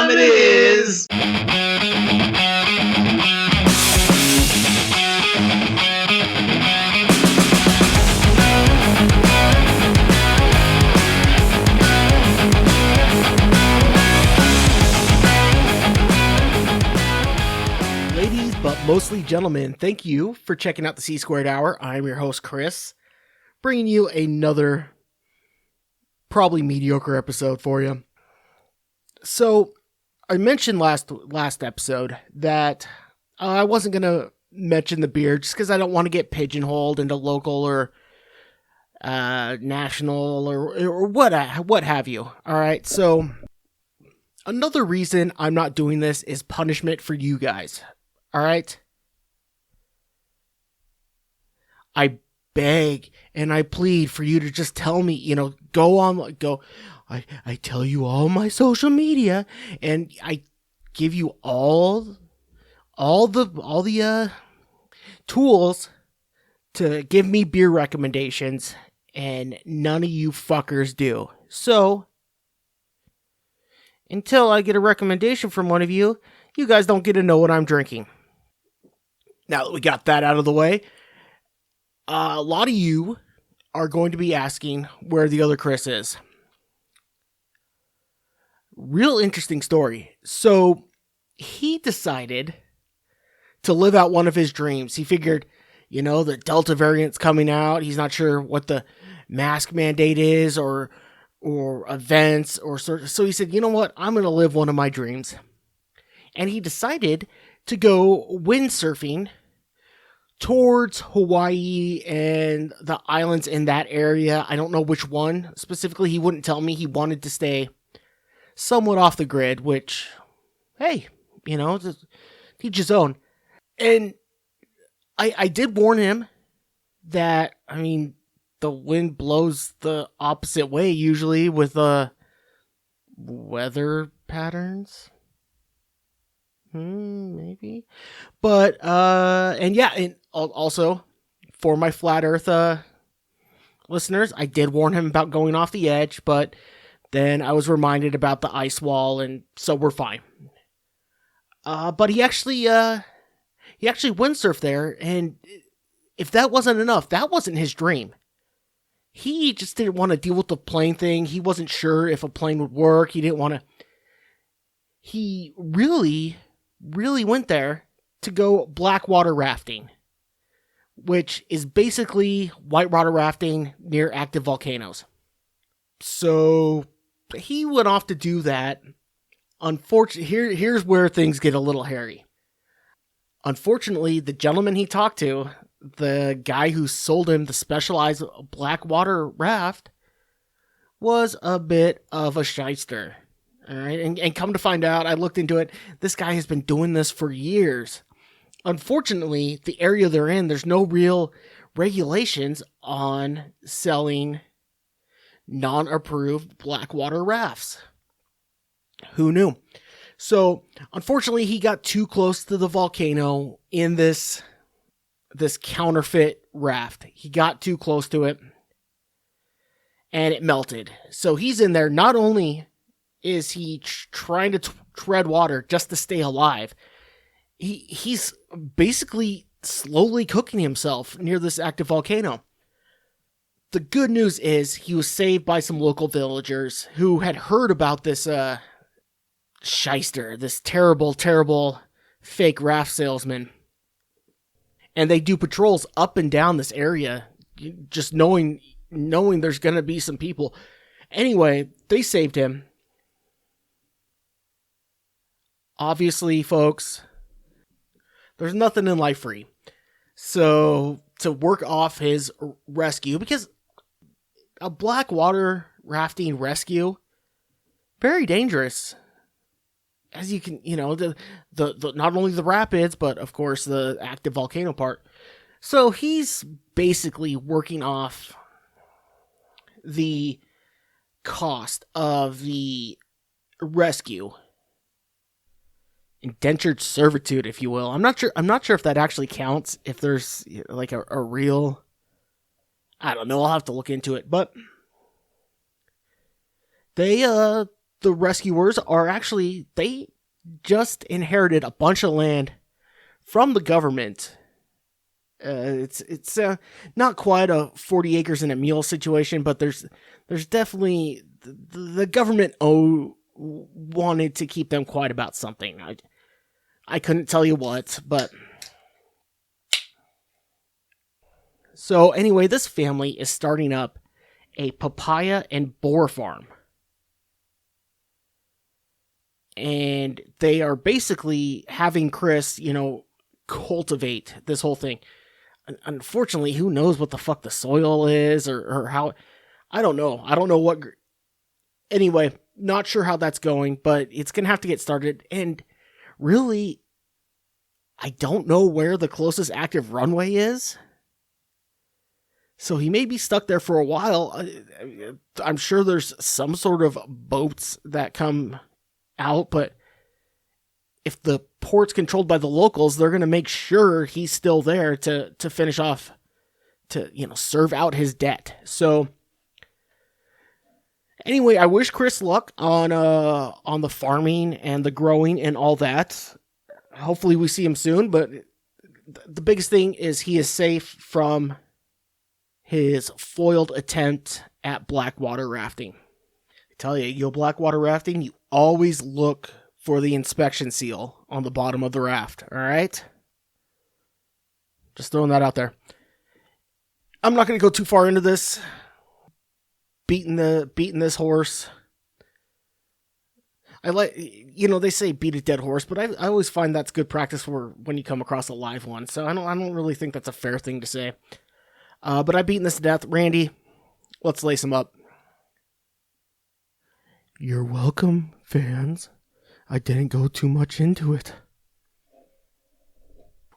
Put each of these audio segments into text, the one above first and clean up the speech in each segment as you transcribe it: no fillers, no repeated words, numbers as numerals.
time it is! Ladies, but mostly gentlemen, thank you for checking out the C-Squared Hour. I'm your host, Chris, bringing you another probably mediocre episode for you. So, I mentioned last episode that I wasn't going to mention the beer just because I don't want to get pigeonholed into local or national or what have you. All right, so another reason I'm not doing this is punishment for you guys. All right? I beg and I plead for you to just tell me, I tell you all my social media and I give you all the tools to give me beer recommendations, and none of you fuckers do. So until I get a recommendation from one of you, you guys don't get to know what I'm drinking. Now that we got that out of the way, a lot of you are going to be asking where the other Chris is. Real interesting story. So he decided to live out one of his dreams. He figured, the Delta variant's coming out. He's not sure what the mask mandate is or events or sort. So he said, you know what? I'm going to live one of my dreams. And he decided to go windsurfing towards Hawaii and the islands in that area. I don't know which one specifically. He wouldn't tell me. He wanted to stay somewhat off the grid, which, hey, teach his own. And I did warn him that, the wind blows the opposite way usually with weather patterns. Maybe. But, and also for my flat earth listeners, I did warn him about going off the edge, but then I was reminded about the ice wall, and so we're fine. But he actually windsurfed there, and if that wasn't enough, that wasn't his dream. He just didn't want to deal with the plane thing. He wasn't sure if a plane would work. He didn't want to. He really went there to go blackwater rafting, which is basically whitewater rafting near active volcanoes. So he went off to do that. Unfortunately, here's where things get a little hairy. Unfortunately, the gentleman he talked to, the guy who sold him the specialized blackwater raft, was a bit of a shyster. All right, and come to find out, I looked into it, this guy has been doing this for years. Unfortunately, the area they're in, there's no real regulations on selling non-approved blackwater rafts. Who knew? So, unfortunately, he got too close to the volcano in this counterfeit raft. He got too close to it, and it melted. So he's in there. Not only is he trying to tread water just to stay alive, he's basically slowly cooking himself near this active volcano. The good news is he was saved by some local villagers who had heard about this shyster, this terrible fake raft salesman. And they do patrols up and down this area, just knowing there's going to be some people. Anyway, they saved him. Obviously, folks, there's nothing in life free. So, to work off his rescue, because a blackwater rafting rescue, very dangerous. As you can, the not only the rapids, but of course the active volcano part. So he's basically working off the cost of the rescue. Indentured servitude, if you will. I'm not sure if that actually counts, if there's like a real, I don't know, I'll have to look into it, but they the rescuers are actually, they just inherited a bunch of land from the government. It's not quite a 40 acres and a mule situation, but there's definitely the government wanted to keep them quiet about something. I couldn't tell you what, but so anyway, this family is starting up a papaya and boar farm. And they are basically having Chris, cultivate this whole thing. Unfortunately, who knows what the fuck the soil is or how. I don't know. I don't know what. Anyway, not sure how that's going, but it's going to have to get started. And really, I don't know where the closest active runway is. So he may be stuck there for a while. I'm sure there's some sort of boats that come out, but if the port's controlled by the locals, they're going to make sure he's still there to finish off, to, serve out his debt. So anyway, I wish Chris luck on the farming and the growing and all that. Hopefully we see him soon, but the biggest thing is he is safe from his foiled attempt at blackwater rafting. I tell you, you go blackwater rafting, you always look for the inspection seal on the bottom of the raft, all right? Just throwing that out there. I'm not going to go too far into this. Beating this horse. I like, they say beat a dead horse, but I always find that's good practice for when you come across a live one. So I don't really think that's a fair thing to say. But I've beaten this to death. Randy, let's lace him up. You're welcome, fans. I didn't go too much into it.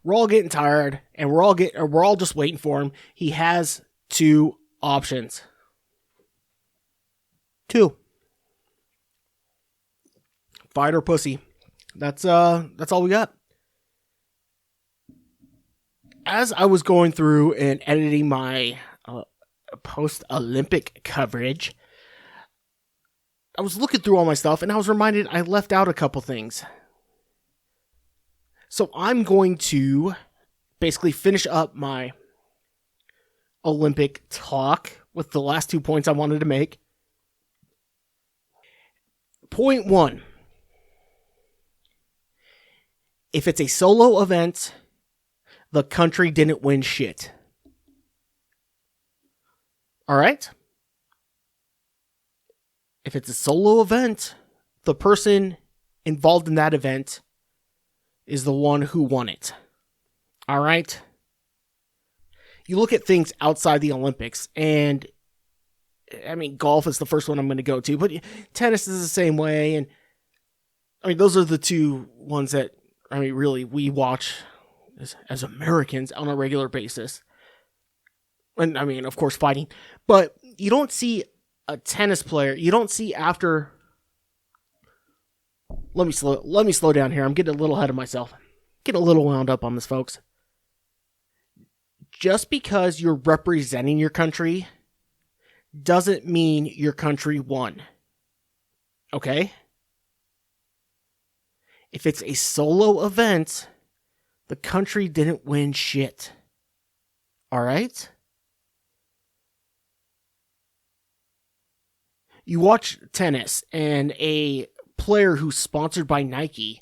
We're all getting tired, and we're all just waiting for him. He has 2 options. 2. Fight or pussy. That's all we got. As I was going through and editing my post-Olympic coverage, I was looking through all my stuff, and I was reminded I left out a couple things. So I'm going to basically finish up my Olympic talk with the last 2 points I wanted to make. Point 1. If it's a solo event, the country didn't win shit. All right? If it's a solo event, the person involved in that event is the one who won it. All right? You look at things outside the Olympics, and I mean, golf is the first one I'm going to go to, but tennis is the same way. And I mean, those are the 2 ones that, I mean, really, we watch as Americans on a regular basis. And I mean, of course, fighting. But you don't see a tennis player. You don't see after. Let me slow down here. I'm getting a little ahead of myself. Getting a little wound up on this, folks. Just because you're representing your country doesn't mean your country won. Okay? If it's a solo event, the country didn't win shit. All right? You watch tennis, and a player who's sponsored by Nike,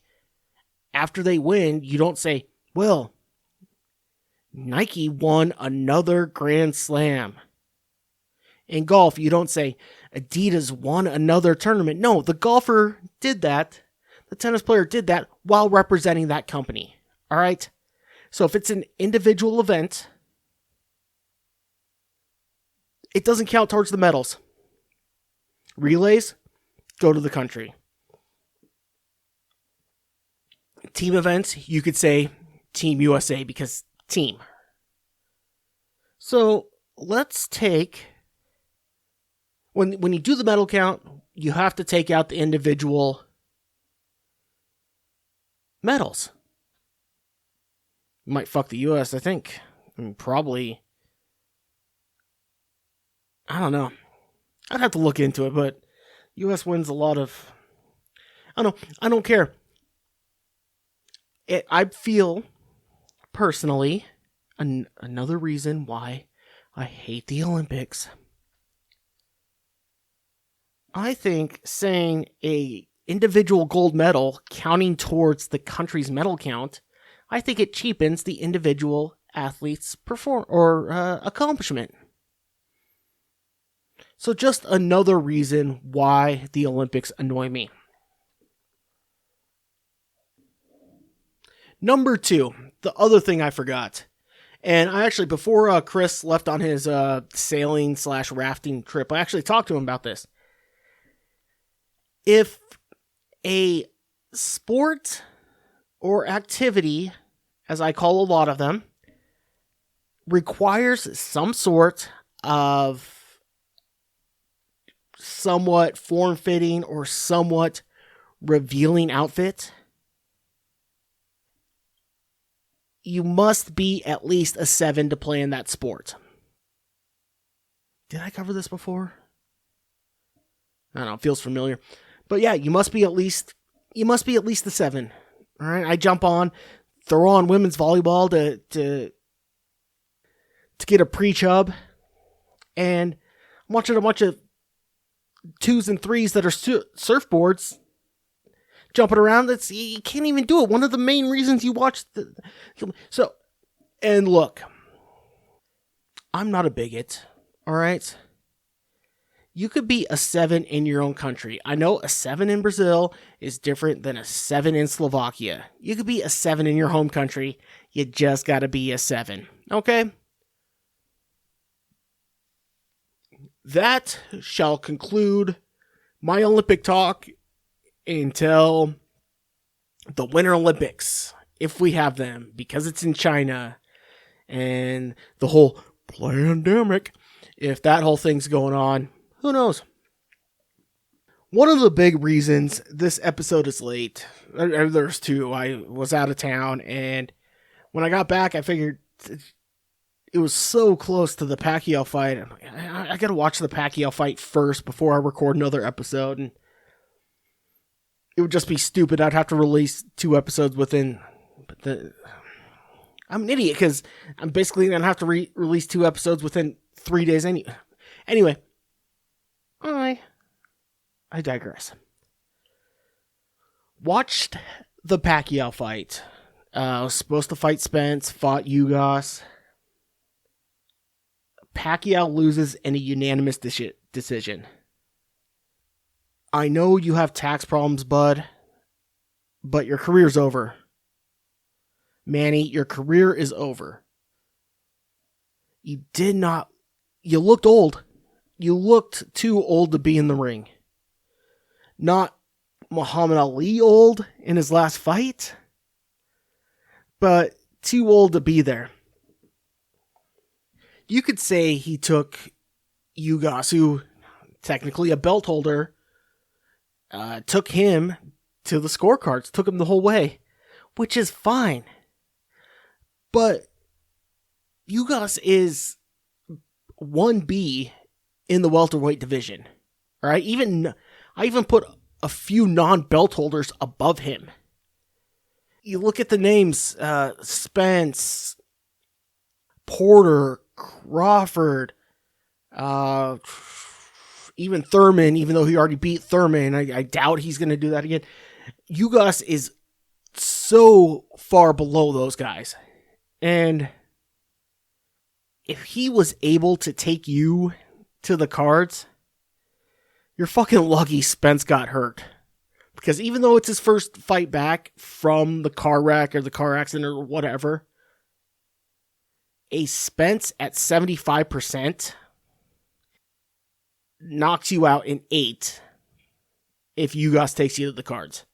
after they win, you don't say, well, Nike won another Grand Slam. In golf, you don't say, Adidas won another tournament. No, the golfer did that. The tennis player did that while representing that company. All right? So if it's an individual event, it doesn't count towards the medals. Relays, go to the country. Team events, you could say Team USA because team. So let's take, when you do the medal count, you have to take out the individual medals. You might fuck the US, I think. I mean, probably. I don't know. I'd have to look into it, but U.S. wins a lot of. I don't care. I feel personally another reason why I hate the Olympics. I think saying a individual gold medal counting towards the country's medal count, I think it cheapens the individual athlete's accomplishment. So just another reason why the Olympics annoy me. Number 2, the other thing I forgot. And I actually, before Chris left on his sailing / rafting trip, I actually talked to him about this. If a sport or activity, as I call a lot of them, requires some sort of somewhat form-fitting or somewhat revealing outfit, you must be at least a 7 to play in that sport. Did I cover this before? I don't know, it feels familiar. But yeah, you must be at least a 7. All right, I jump on, throw on women's volleyball to get a pre-chub, and I'm watching a bunch of 2s and 3s that are surfboards jumping around. You can't even do it. One of the main reasons you watch and look, I'm not a bigot, all right? You could be a 7 in your own country. I know a 7 in Brazil is different than a 7 in Slovakia. You could be a 7 in your home country. You just got to be a 7, okay? That shall conclude my Olympic talk until the Winter Olympics, if we have them, because it's in China, and the whole pandemic, if that whole thing's going on, who knows? One of the big reasons this episode is late, there's 2, I was out of town, and when I got back, I figured it was so close to the Pacquiao fight. I'm like, I gotta watch the Pacquiao fight first before I record another episode, and it would just be stupid. I'd have to release 2 episodes within. I'm an idiot because I'm basically gonna have to release 2 episodes within 3 days. Anyway, I digress. Watched the Pacquiao fight. Was supposed to fight Spence, fought Ugas. Pacquiao loses in a unanimous decision. I know you have tax problems, bud, but your career's over. Manny, your career is over. You looked old. You looked too old to be in the ring. Not Muhammad Ali old in his last fight, but too old to be there. You could say he took Ugas, who technically a belt holder, took him to the scorecards, took him the whole way, which is fine. But Ugas is 1B in the welterweight division. All right, I even put a few non-belt holders above him. You look at the names: Spence, Porter, Crawford, even Thurman, even though he already beat Thurman. I doubt he's going to do that again. Ugas is so far below those guys. And if he was able to take you to the cards, you're fucking lucky Spence got hurt. Because even though it's his first fight back from the car wreck or the car accident or whatever, a Spence at 75% knocks you out in 8 if Ugas takes you to the cards.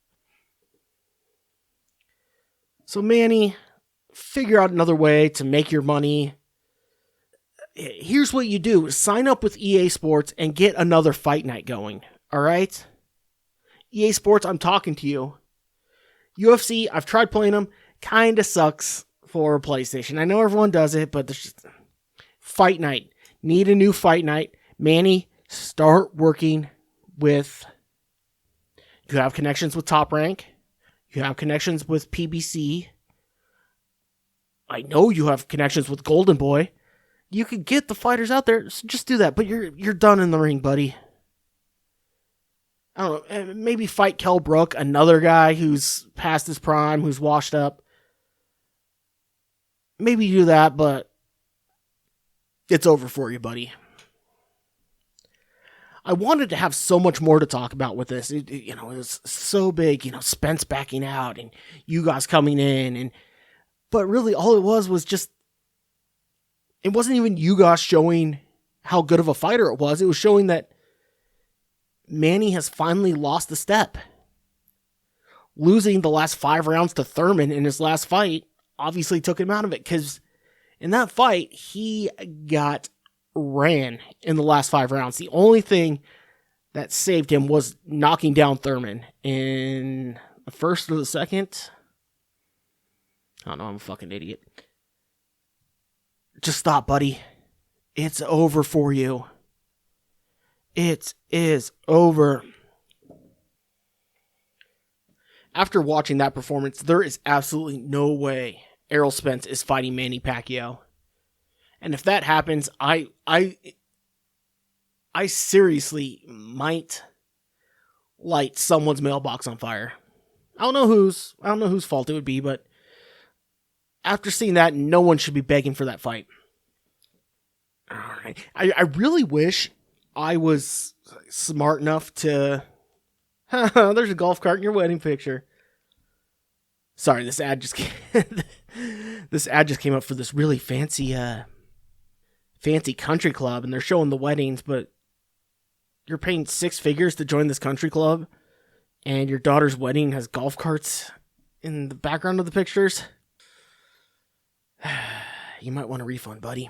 So Manny, figure out another way to make your money. Here's what you do. Sign up with EA Sports and get another fight night going. All right? EA Sports, I'm talking to you. UFC, I've tried playing them. Kind of sucks for a PlayStation. I know everyone does it, but there's just... Fight night. Need a new fight night. Manny, start working with You have connections with Top Rank. You have connections with PBC. I know you have connections with Golden Boy. You could get the fighters out there. So just do that. But you're done in the ring, buddy. I don't know. Maybe fight Kell Brook, another guy who's past his prime, who's washed up. Maybe do that, but it's over for you, buddy. I wanted to have so much more to talk about with this. It was so big. Spence backing out and you guys coming in, but really all it was just. It wasn't even you guys showing how good of a fighter it was. It was showing that Manny has finally lost a step. Losing the last 5 rounds to Thurman in his last fight obviously took him out of it, because in that fight, he got ran in the last 5 rounds. The only thing that saved him was knocking down Thurman in the first or the second. I don't know, I'm a fucking idiot. Just stop, buddy. It's over for you. It is over. After watching that performance, there is absolutely no way Errol Spence is fighting Manny Pacquiao. And if that happens, I seriously might light someone's mailbox on fire. I don't know whose fault it would be, but after seeing that, no one should be begging for that fight. All right. I really wish I was smart enough to... There's a golf cart in your wedding picture. Sorry, this ad just came... this ad just came up for this really fancy country club, and they're showing the weddings, but you're paying 6 figures to join this country club, and your daughter's wedding has golf carts in the background of the pictures. You might want a refund, buddy.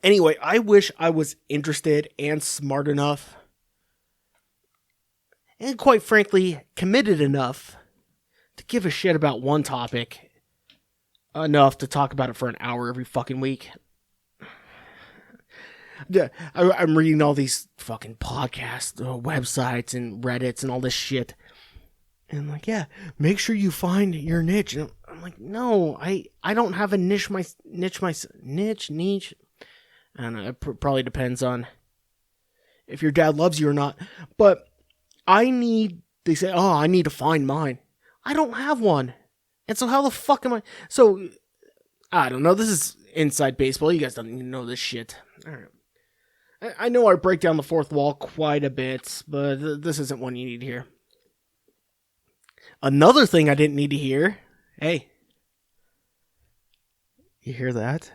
Anyway, I wish I was interested and smart enough, and quite frankly, committed enough to give a shit about one topic enough to talk about it for an hour every fucking week. I'm reading all these fucking podcasts, websites, and Reddits and all this shit. And I'm like, yeah, make sure you find your niche. And I'm like, no, I don't have a niche. Niche. I don't know. It probably depends on if your dad loves you or not. But they say, oh, I need to find mine. I don't have one. And so how the fuck am I? So, I don't know. This is inside baseball. You guys don't even know this shit. All right. I know I break down the fourth wall quite a bit, but this isn't one you need to hear. Another thing I didn't need to hear. Hey. You hear that?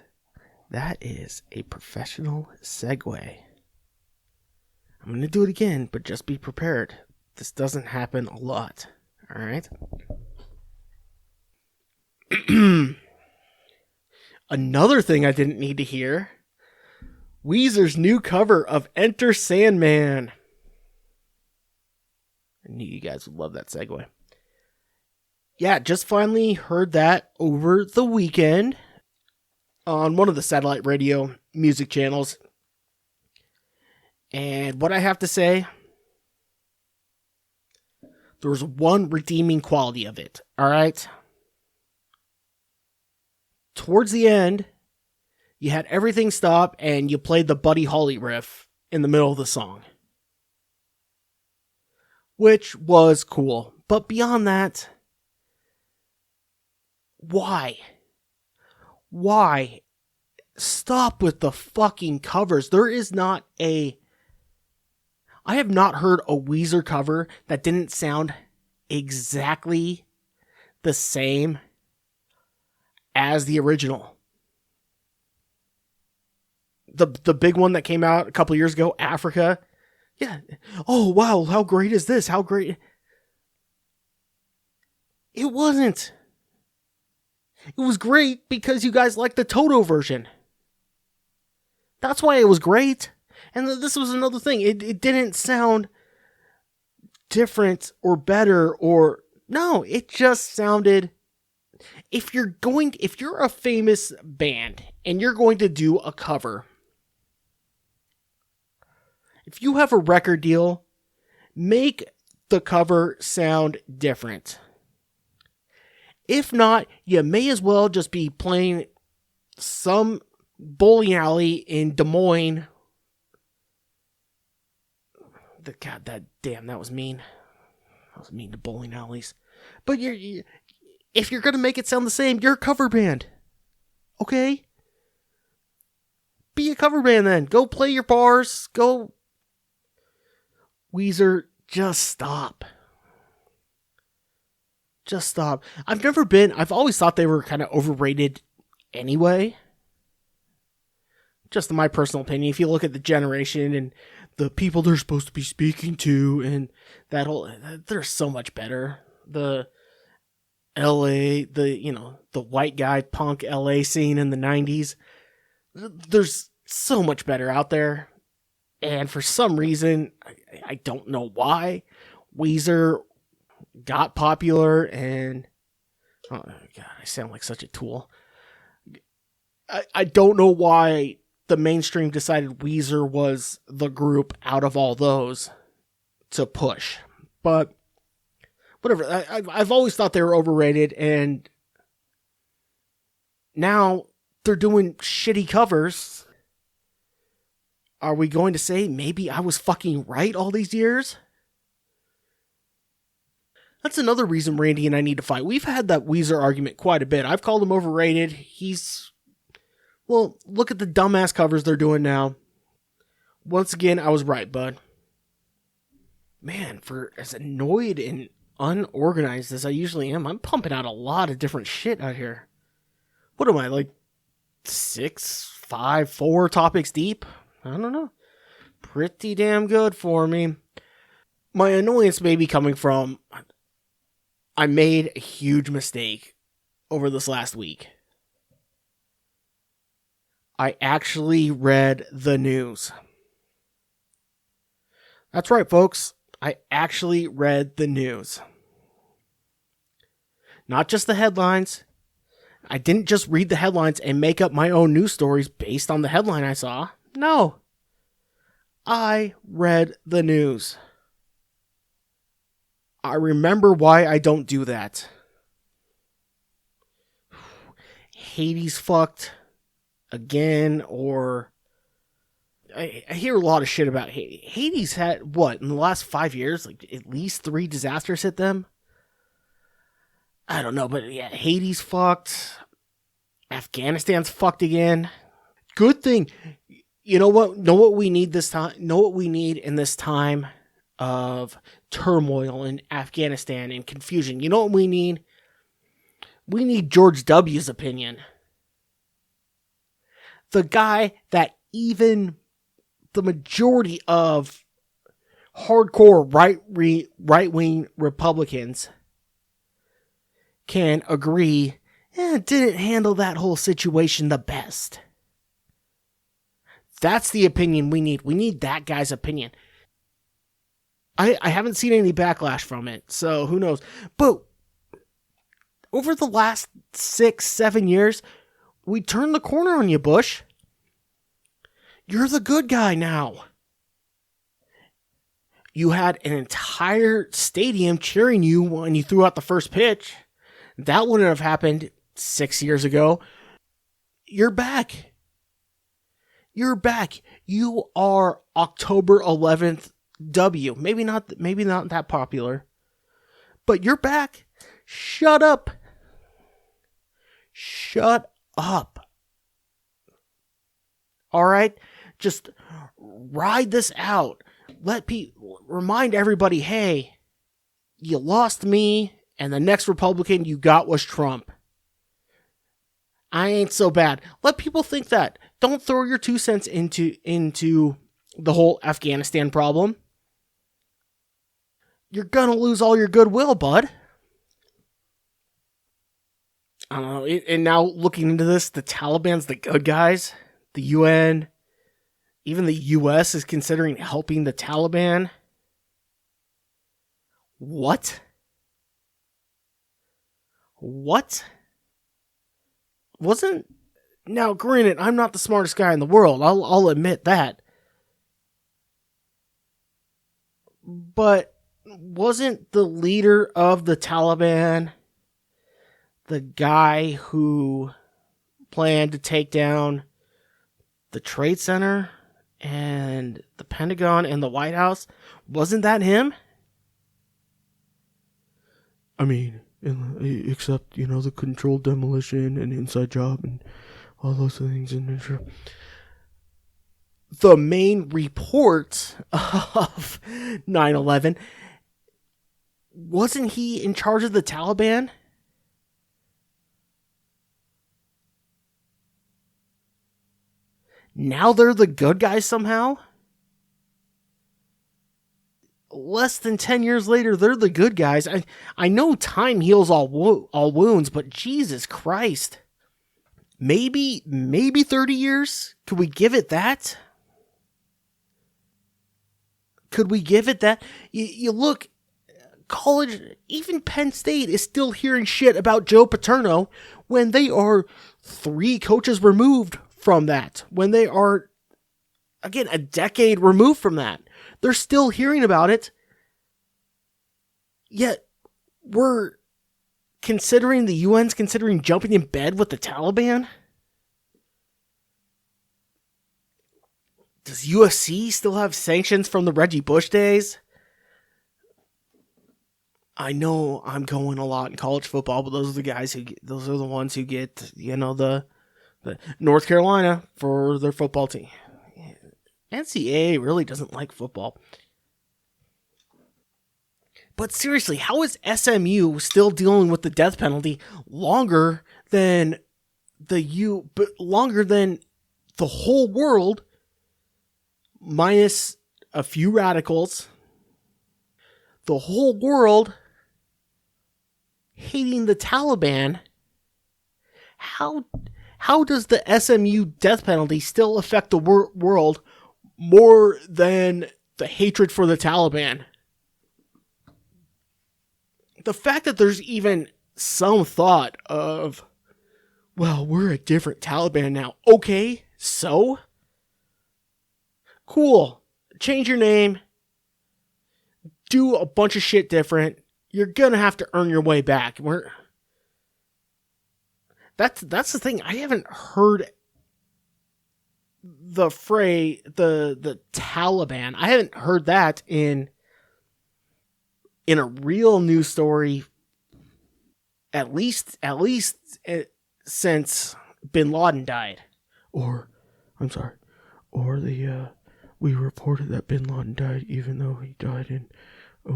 That is a professional segue. I'm going to do it again, but just be prepared. This doesn't happen a lot. Alright? Another thing I didn't need to hear. Weezer's new cover of Enter Sandman. I knew you guys would love that segue. Yeah, just finally heard that over the weekend on one of the satellite radio music channels. And what I have to say, there was one redeeming quality of it, alright? Towards the end, you had everything stop and you played the Buddy Holly riff in the middle of the song. Which was cool. But beyond that, why? Why? Stop with the fucking covers. There is not a... I have not heard a Weezer cover that didn't sound exactly the same as the original. The big one that came out a couple years ago, Africa. Yeah. Oh, wow. How great is this? How great... It wasn't. It was great because you guys liked the Toto version. That's why it was great. And this was another thing. It didn't sound different or better or... No, it just sounded... If you're a famous band and you're going to do a cover, If you have a record deal, make the cover sound different. If not, you may as well just be playing some bowling alley in Des Moines. God, that was mean. That was mean to bowling alleys. But if you're gonna make it sound the same, you're a cover band. Okay? Be a cover band then. Go play your bars. Go. Weezer, just stop. Just stop. I've always thought they were kind of overrated anyway. Just in my personal opinion. If you look at the generation and the people they're supposed to be speaking to and that whole, they're so much better. The LA, the white guy punk LA scene in the 90s. There's so much better out there. And for some reason, I don't know why, Weezer got popular and... Oh, God, I sound like such a tool. I don't know why the mainstream decided Weezer was the group out of all those to push. But whatever, I've always thought they were overrated, and now they're doing shitty covers. Are we going to say maybe I was fucking right all these years? That's another reason Randy and I need to fight. We've had that Weezer argument quite a bit. I've called him overrated. Well, look at the dumbass covers they're doing now. Once again, I was right, bud. Man, for as annoyed and unorganized as I usually am, I'm pumping out a lot of different shit out here. What am I, like 6, 5, 4 topics deep? I don't know. Pretty damn good for me. My annoyance may be coming from I made a huge mistake over this last week. I actually read the news. That's right, folks. I actually read the news. Not just the headlines. I didn't just read the headlines and make up my own news stories based on the headline I saw. No. I read the news. I remember why I don't do that. Hades fucked again, or I hear a lot of shit about Hades. Hades had, what, in the last 5 years, like at least 3 disasters hit them? I don't know, but yeah, Hades fucked. Afghanistan's fucked again. Good thing. You know what? Know what we need this time? Know what we need in this time of turmoil in Afghanistan and confusion? You know what we need? We need George W.'s opinion. The guy that even the majority of hardcore right-wing Republicans can agree didn't handle that whole situation the best. That's the opinion we need. We need that guy's opinion. I haven't seen any backlash from it, so who knows. But over the last 6, 7 years, we turned the corner on you, Bush. You're the good guy now. You had an entire stadium cheering you when you threw out the first pitch. That wouldn't have happened 6 years ago. You're back. You're back. You are October 11th W. Maybe not that popular. But you're back. Shut up. Shut up. All right? Just ride this out. Remind everybody, hey, you lost me, and the next Republican you got was Trump. I ain't so bad. Let people think that. Don't throw your 2 cents into the whole Afghanistan problem. You're gonna lose all your goodwill, bud. I don't know. And now looking into this, the Taliban's the good guys. The UN, even the US is considering helping the Taliban. What? Now, granted, I'm not the smartest guy in the world. I'll admit that. But wasn't the leader of the Taliban the guy who planned to take down the Trade Center and the Pentagon and the White House? Wasn't that him? I mean, except, the controlled demolition and inside job and all those things. And sure. The main report of 9/11, wasn't he in charge of the Taliban? Now they're the good guys somehow? Less than 10 years later, they're the good guys. I know time heals all wounds, but Jesus Christ. Maybe 30 years? Could we give it that? Could we give it that? You look, college, even Penn State is still hearing shit about Joe Paterno when they are 3 coaches removed from that. When they are, again, a decade removed from that. They're still hearing about it. Yet, we're considering, the UN's considering jumping in bed with the Taliban? Does UFC still have sanctions from the Reggie Bush days? I know I'm going a lot in college football, but those are the guys those are the ones who get, the North Carolina for their football team. NCAA really doesn't like football. But seriously, how is SMU still dealing with the death penalty longer than longer than the whole world, minus a few radicals, the whole world hating the Taliban? How does the SMU death penalty still affect the world more than the hatred for the Taliban? The fact that there's even some thought of, well, we're a different Taliban now. Okay, so? Cool. Change your name. Do a bunch of shit different. You're gonna have to earn your way back. That's the thing. I haven't heard the fray, the Taliban. I haven't heard that in a real news story, at least since Bin Laden died. Or we reported that Bin Laden died even though he died in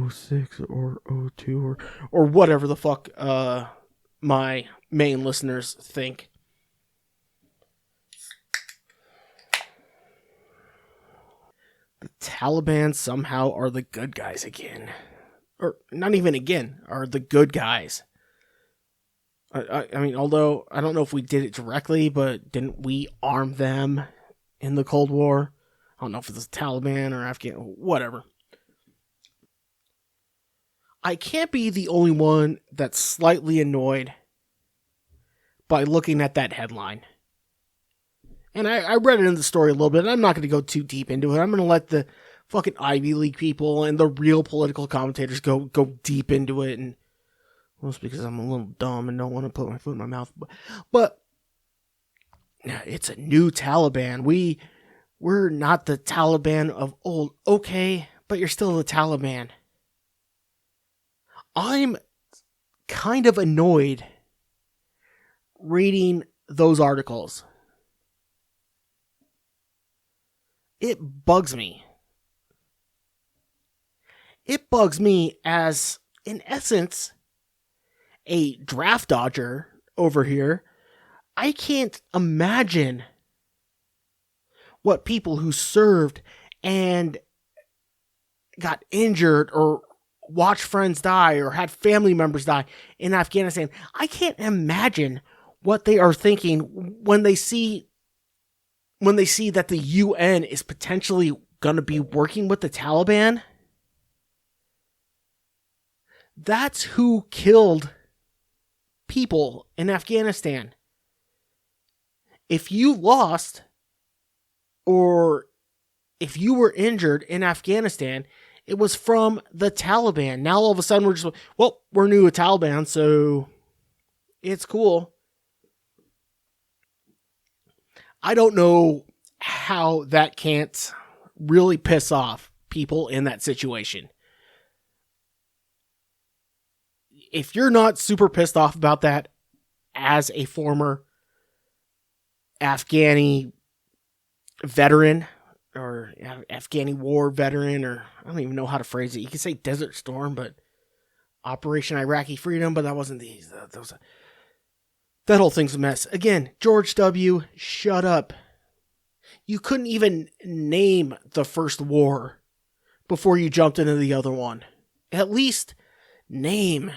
06 or 02 or whatever the fuck my main listeners think. The Taliban somehow are the good guys again. Or not even again, are the good guys. I mean, although I don't know if we did it directly, but didn't we arm them in the Cold War? I don't know if it's the Taliban or Afghan, whatever. I can't be the only one that's slightly annoyed by looking at that headline. And I read it in the story a little bit, and I'm not going to go too deep into it. I'm going to let the fucking Ivy League people and the real political commentators go deep into it, and well, it's because I'm a little dumb and don't want to put my foot in my mouth. But it's a new Taliban. We're not the Taliban of old. Okay, but you're still the Taliban. I'm kind of annoyed reading those articles. It bugs me. It bugs me as, in essence, a draft dodger over here. I can't imagine what people who served and got injured or watched friends die or had family members die in Afghanistan. I can't imagine what they are thinking when they see that the UN is potentially going to be working with the Taliban. That's who killed people in Afghanistan. If you lost or if you were injured in Afghanistan, It was from the Taliban. Now all of a sudden we're just, well, we're new to Taliban, so it's cool. I don't know how that can't really piss off people in that situation. If you're not super pissed off about that as a former Afghani veteran or Afghani war veteran, or I don't even know how to phrase it. You could say Desert Storm, but Operation Iraqi Freedom, but that wasn't that whole thing's a mess. Again, George W., shut up. You couldn't even name the first war before you jumped into the other one. At least name.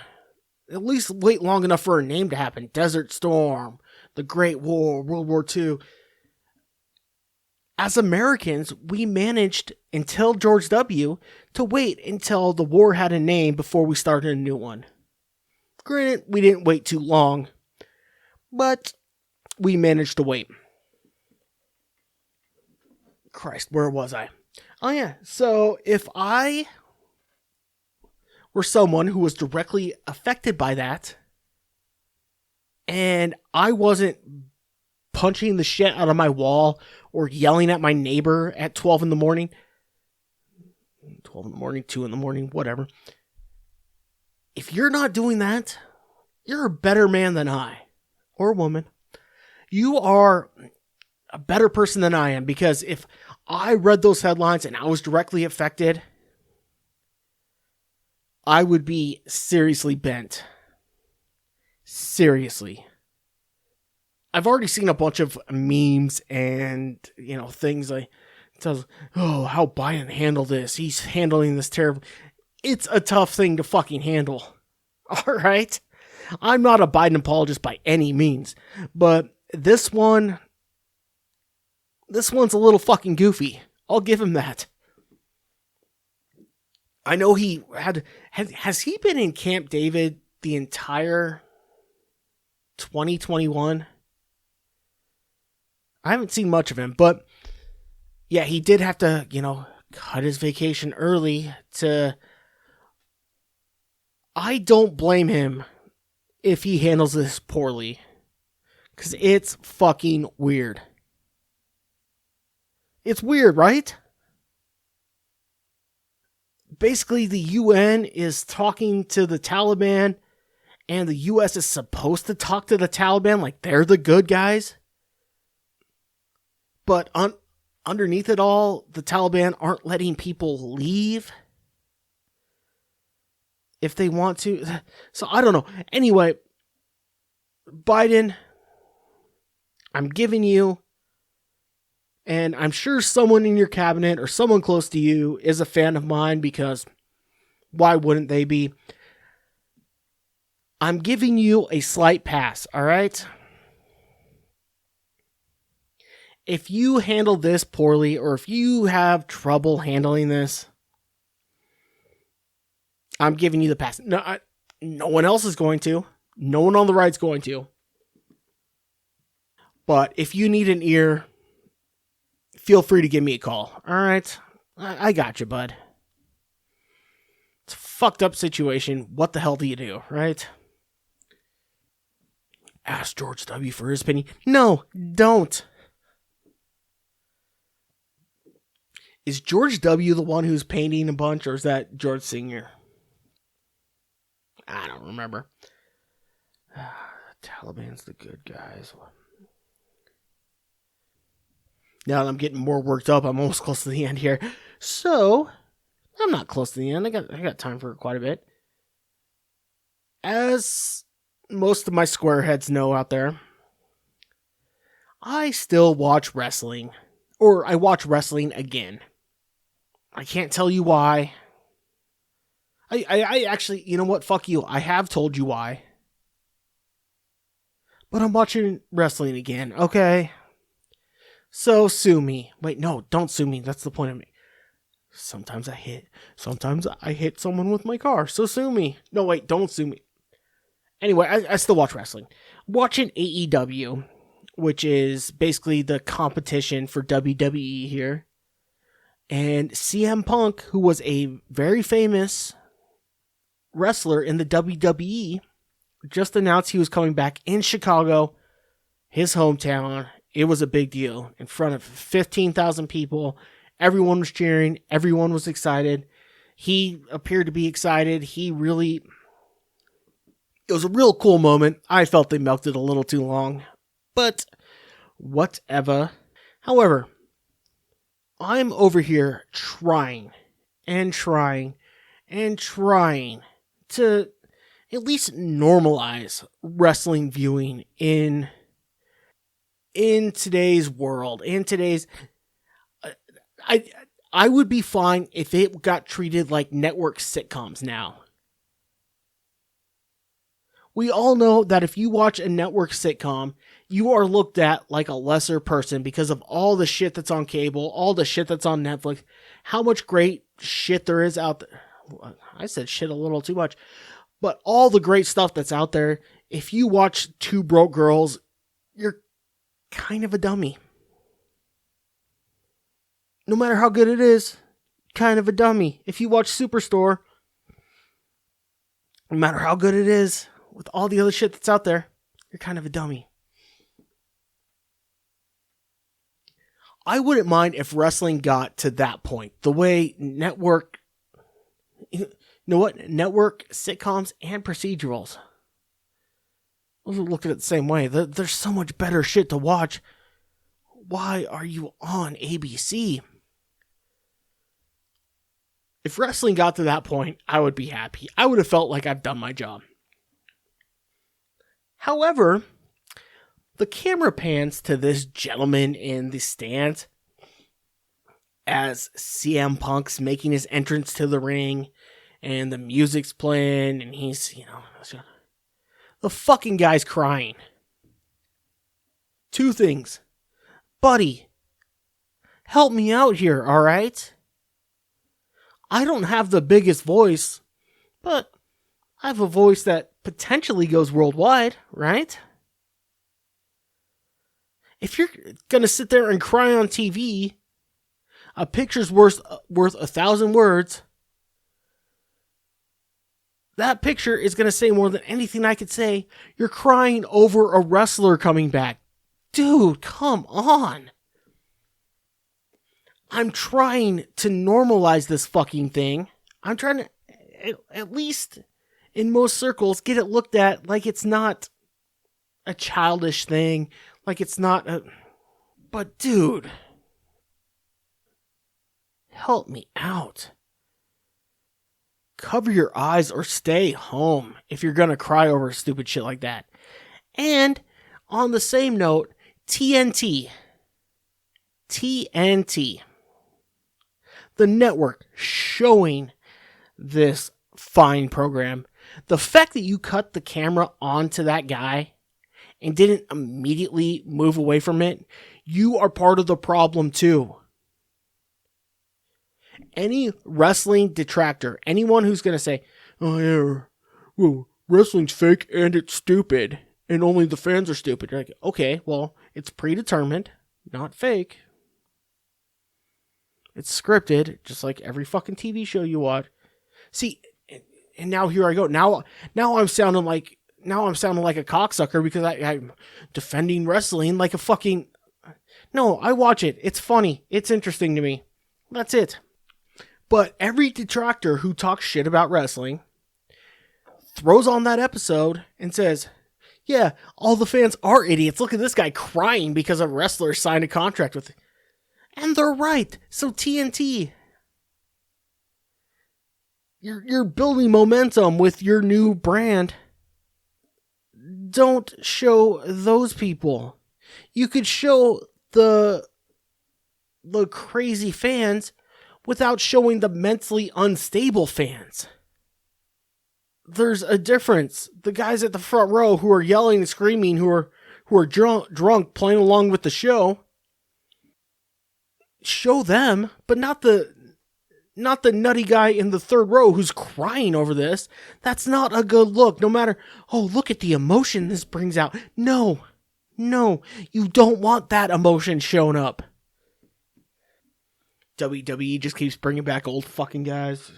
At least wait long enough for a name to happen. Desert Storm, the Great War, World War II. As Americans, we managed, until George W., to wait until the war had a name before we started a new one. Granted, we didn't wait too long, but we managed to wait. Christ, where was I? Oh yeah, so if I were someone who was directly affected by that, and I wasn't punching the shit out of my wall or yelling at my neighbor at 12 in the morning, 12 in the morning, 2 in the morning, whatever. If you're not doing that, you're a better man than I, or woman. You are a better person than I am, because if I read those headlines and I was directly affected, I would be seriously bent. Seriously. I've already seen a bunch of memes and, things like, oh, how Biden handled this. He's handling this terribly. It's a tough thing to fucking handle. All right? I'm not a Biden apologist by any means, but this one's a little fucking goofy. I'll give him that. I know he has he been in Camp David the entire 2021? I haven't seen much of him, but yeah, he did have to, cut his vacation early to... I don't blame him if he handles this poorly, because it's fucking weird. It's weird, right? Basically, the UN is talking to the Taliban, and the US is supposed to talk to the Taliban like they're the good guys. But underneath it all, the Taliban aren't letting people leave if they want to. So I don't know. Anyway, Biden, I'm giving you, and I'm sure someone in your cabinet or someone close to you is a fan of mine, because why wouldn't they be? I'm giving you a slight pass, all right? If you handle this poorly, or if you have trouble handling this, I'm giving you the pass. No one else is going to. No one on the right's going to. But if you need an ear, feel free to give me a call. All right? I got you, bud. It's a fucked up situation. What the hell do you do, right? Ask George W. for his opinion. No, don't. Is George W. the one who's painting a bunch, or is that George Sr.? I don't remember. Taliban's the good guys. Now that I'm getting more worked up, I'm almost close to the end here. So, I'm not close to the end. I got time for quite a bit. As most of my squareheads know out there, I still watch wrestling. Or I watch wrestling again. I can't tell you why. I actually, you know what? Fuck you. I have told you why. But I'm watching wrestling again, okay? So sue me. Wait, no, don't sue me. That's the point of me. Sometimes I hit someone with my car, so sue me. No, wait, don't sue me. Anyway, I still watch wrestling. Watching AEW, which is basically the competition for WWE here. And CM Punk, who was a very famous wrestler in the WWE, just announced he was coming back in Chicago, his hometown. It was a big deal. In front of 15,000 people. Everyone was cheering. Everyone was excited. He appeared to be excited. It was a real cool moment. I felt they milked it a little too long. But whatever. However, I'm over here trying to at least normalize wrestling viewing in today's world. I would be fine if it got treated like network sitcoms now. We all know that if you watch a network sitcom, you are looked at like a lesser person because of all the shit that's on cable, all the shit that's on Netflix, how much great shit there is out there. I said shit a little too much, but all the great stuff that's out there. If you watch Two Broke Girls, you're kind of a dummy. No matter how good it is, kind of a dummy. If you watch Superstore, no matter how good it is, with all the other shit that's out there, you're kind of a dummy. I wouldn't mind if wrestling got to that point. The way network sitcoms and procedurals. We'll look at it the same way. There's so much better shit to watch. Why are you on ABC? If wrestling got to that point, I would be happy. I would have felt like I've done my job. However, the camera pans to this gentleman in the stands as CM Punk's making his entrance to the ring and the music's playing and he's, the fucking guy's crying. Two things. Buddy, help me out here, alright? I don't have the biggest voice, but I have a voice that potentially goes worldwide, right? If you're gonna sit there and cry on TV, a picture's worth 1,000 words. That picture is gonna say more than anything I could say. You're crying over a wrestler coming back. Dude, come on. I'm trying to normalize this fucking thing. I'm trying to, at least in most circles, get it looked at like it's not a childish thing. Like it's not a... But dude, help me out. Cover your eyes or stay home if you're gonna cry over stupid shit like that. And on the same note, TNT. The network showing this fine program. The fact that you cut the camera onto that guy and didn't immediately move away from it, you are part of the problem too. Any wrestling detractor, anyone who's going to say, oh yeah, well, wrestling's fake and it's stupid and only the fans are stupid. You're like, okay, well, it's predetermined, not fake. It's scripted, just like every fucking TV show you watch. See, and now here I go. Now I'm sounding like a cocksucker because I'm defending wrestling like a fucking... No, I watch it. It's funny. It's interesting to me. That's it. But every detractor who talks shit about wrestling throws on that episode and says, yeah, all the fans are idiots. Look at this guy crying because a wrestler signed a contract with... And they're right. So TNT, you're building momentum with your new brand. Don't show those people. You could show the crazy fans without showing the mentally unstable fans. There's a difference. The guys at the front row who are yelling and screaming, who are drunk playing along with the show. Show them, but not the nutty guy in the third row who's crying over this. That's not a good look. No matter, oh, look at the emotion this brings out. No, you don't want that emotion shown up. WWE just keeps bringing back old fucking guys.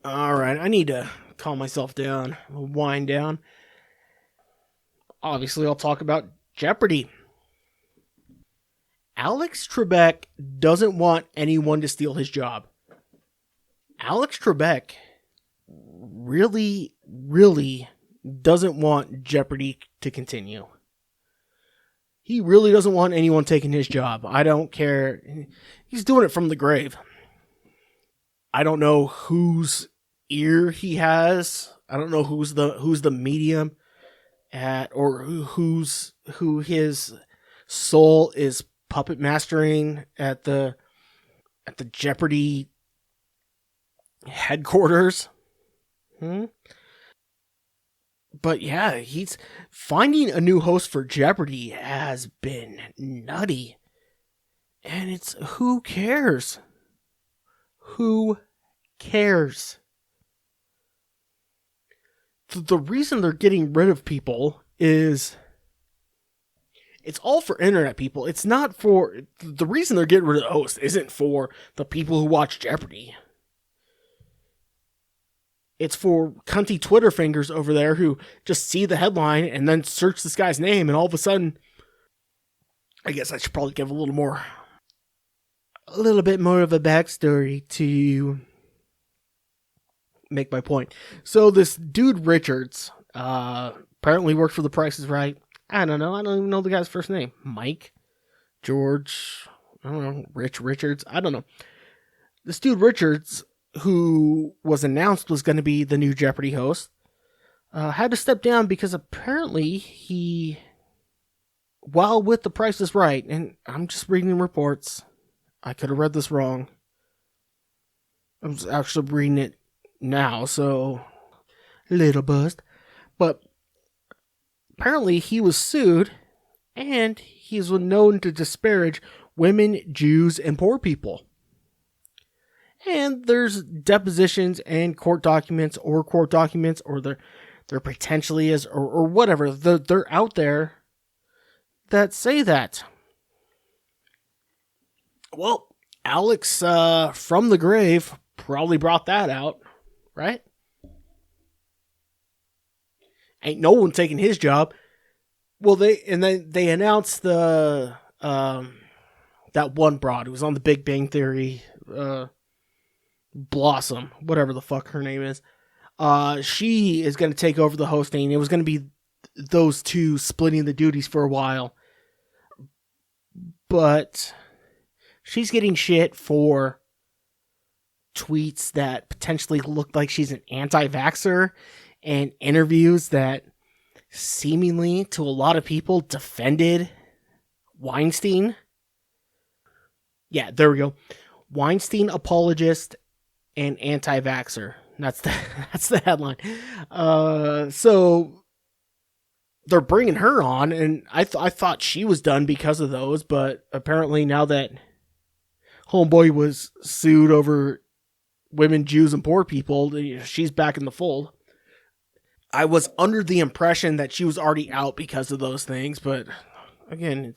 Alright, I need to calm myself down, wind down. Obviously, I'll talk about Jeopardy. Alex Trebek doesn't want anyone to steal his job. Alex Trebek really, really doesn't want Jeopardy to continue. He really doesn't want anyone taking his job. I don't care. He's doing it from the grave. I don't know whose ear he has. I don't know who's the medium at, or who his soul is puppet mastering at the Jeopardy headquarters. But yeah, he's finding a new host for Jeopardy has been nutty. And it's who cares? Who cares? The reason they're getting rid of people is it's all for internet people. It's not for the reason they're getting rid of the host isn't for the people who watch Jeopardy. It's for cunty Twitter fingers over there who just see the headline and then search this guy's name, and all of a sudden, I guess I should probably give a little bit more of a backstory to make my point. So this dude Richards apparently worked for The Price is Right. I don't know. I don't even know the guy's first name. Mike, George, I don't know, Richards. I don't know. This dude Richards, who was announced was going to be the new Jeopardy host, had to step down because apparently he, while with The Price is Right, and I'm just reading reports, I could have read this wrong. I was actually reading it now, so a little buzzed. But apparently he was sued, and he was known to disparage women, Jews, and poor people. And there's depositions and court documents, or there potentially is, or whatever. They're out there that say that. Well, Alex from the grave probably brought that out, right? Ain't no one taking his job. Well, they announced the that one broad who was on the Big Bang Theory, Blossom, whatever the fuck her name is. She is going to take over the hosting. It was going to be those two splitting the duties for a while. But she's getting shit for tweets that potentially looked like she's an anti-vaxxer, and interviews that seemingly to a lot of people defended Weinstein. Yeah, there we go. Weinstein apologist and anti-vaxxer. That's the headline. So they're bringing her on, and I thought she was done because of those, but apparently now that homeboy was sued over women, Jews, and poor people, she's back in the fold. I was under the impression that she was already out because of those things, but again,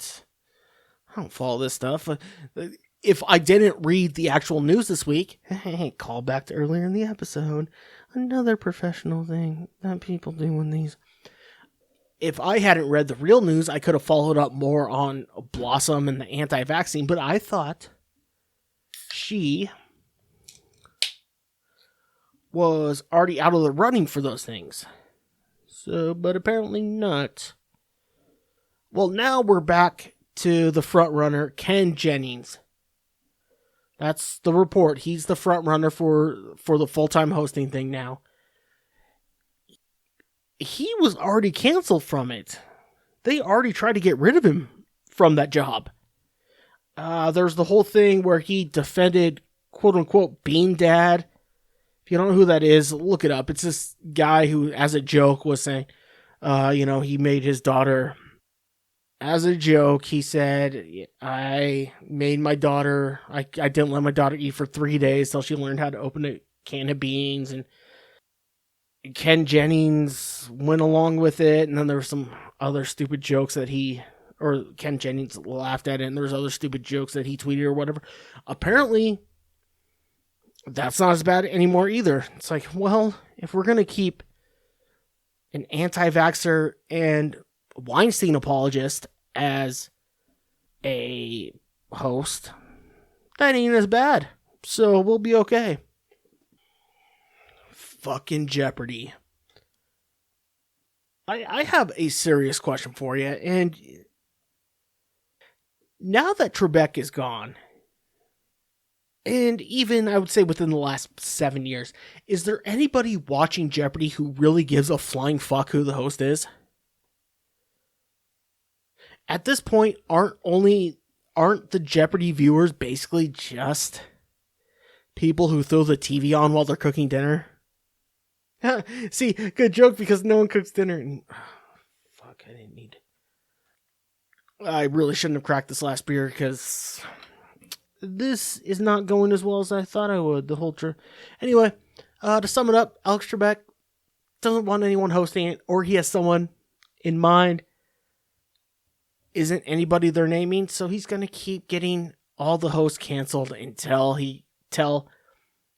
I don't follow this stuff. If I didn't read the actual news this week, call back to earlier in the episode, another professional thing that people do in these. If I hadn't read the real news, I could have followed up more on Blossom and the anti-vaccine, but I thought she was already out of the running for those things. So, but apparently not. Well, now we're back to the front runner, Ken Jennings. That's the report. He's the front runner for the full-time hosting thing now. He was already canceled from it. They already tried to get rid of him from that job. There's the whole thing where he defended, quote-unquote, Bean Dad. If you don't know who that is, look it up. It's this guy who, as a joke, was saying, he made his daughter... As a joke, he said, I made my daughter... I didn't let my daughter eat for 3 days till she learned how to open a can of beans. And Ken Jennings went along with it. And then there were some other stupid jokes that he or Ken Jennings laughed at it, and there's other stupid jokes that he tweeted or whatever. Apparently, that's not as bad anymore either. It's like, well, if we're going to keep an anti-vaxxer and Weinstein apologist as a host, that ain't as bad. So we'll be okay. Fucking Jeopardy. I have a serious question for you, and now that Trebek is gone, and even I would say within the last 7 years, is there anybody watching Jeopardy who really gives a flying fuck who the host is? At this point, aren't the Jeopardy viewers basically just people who throw the TV on while they're cooking dinner? See, good joke because no one cooks dinner. And, fuck, I didn't need. I really shouldn't have cracked this last beer because this is not going as well as I thought I would. The whole Anyway, to sum it up, Alex Trebek doesn't want anyone hosting it, or he has someone in mind. Isn't anybody they're naming, so he's gonna keep getting all the hosts canceled until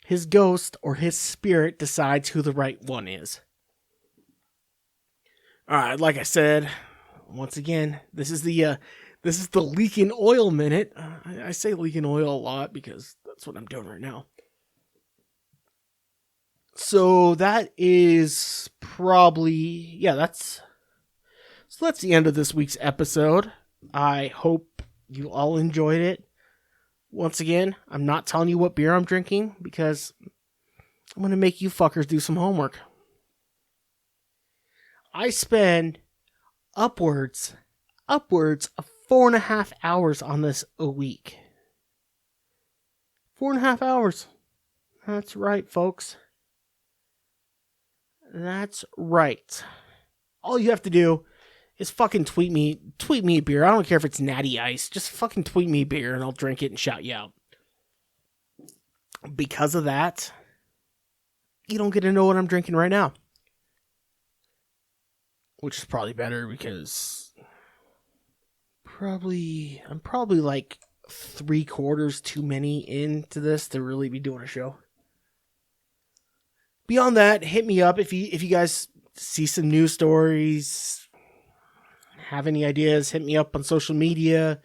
his ghost or his spirit decides who the right one is. Alright, like I said, once again, this is the leaking oil minute. I say leaking oil a lot because that's what I'm doing right now. So that is probably, that's the end of this week's episode. I hope you all enjoyed it. Once again, I'm not telling you what beer I'm drinking because I'm going to make you fuckers do some homework. I spend upwards of 4.5 hours on this a week. 4.5 hours. That's right, folks. That's right. All you have to do is fucking tweet me a beer. I don't care if it's Natty Ice. Just fucking tweet me a beer and I'll drink it and shout you out. Because of that, you don't get to know what I'm drinking right now. Which is probably better because I'm probably like 3/4 too many into this to really be doing a show. Beyond that, hit me up if you guys see some news stories, have any ideas, hit me up on social media,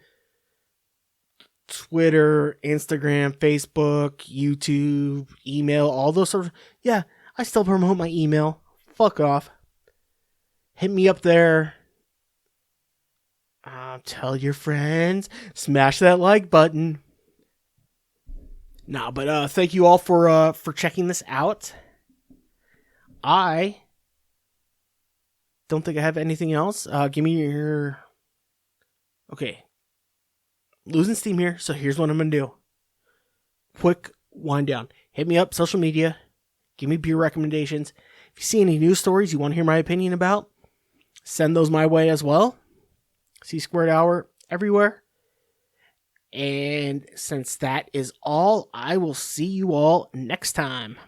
Twitter, Instagram, Facebook, YouTube, email, all those sort of... Yeah, I still promote my email. Fuck off. Hit me up there. Tell your friends. Smash that like button. But thank you all for checking this out. I don't think I have anything else. Give me your... Okay. Losing steam here, so here's what I'm going to do. Quick wind down. Hit me up, social media. Give me beer recommendations. If you see any news stories you want to hear my opinion about, send those my way as well. C² Hour everywhere. And since that is all, I will see you all next time.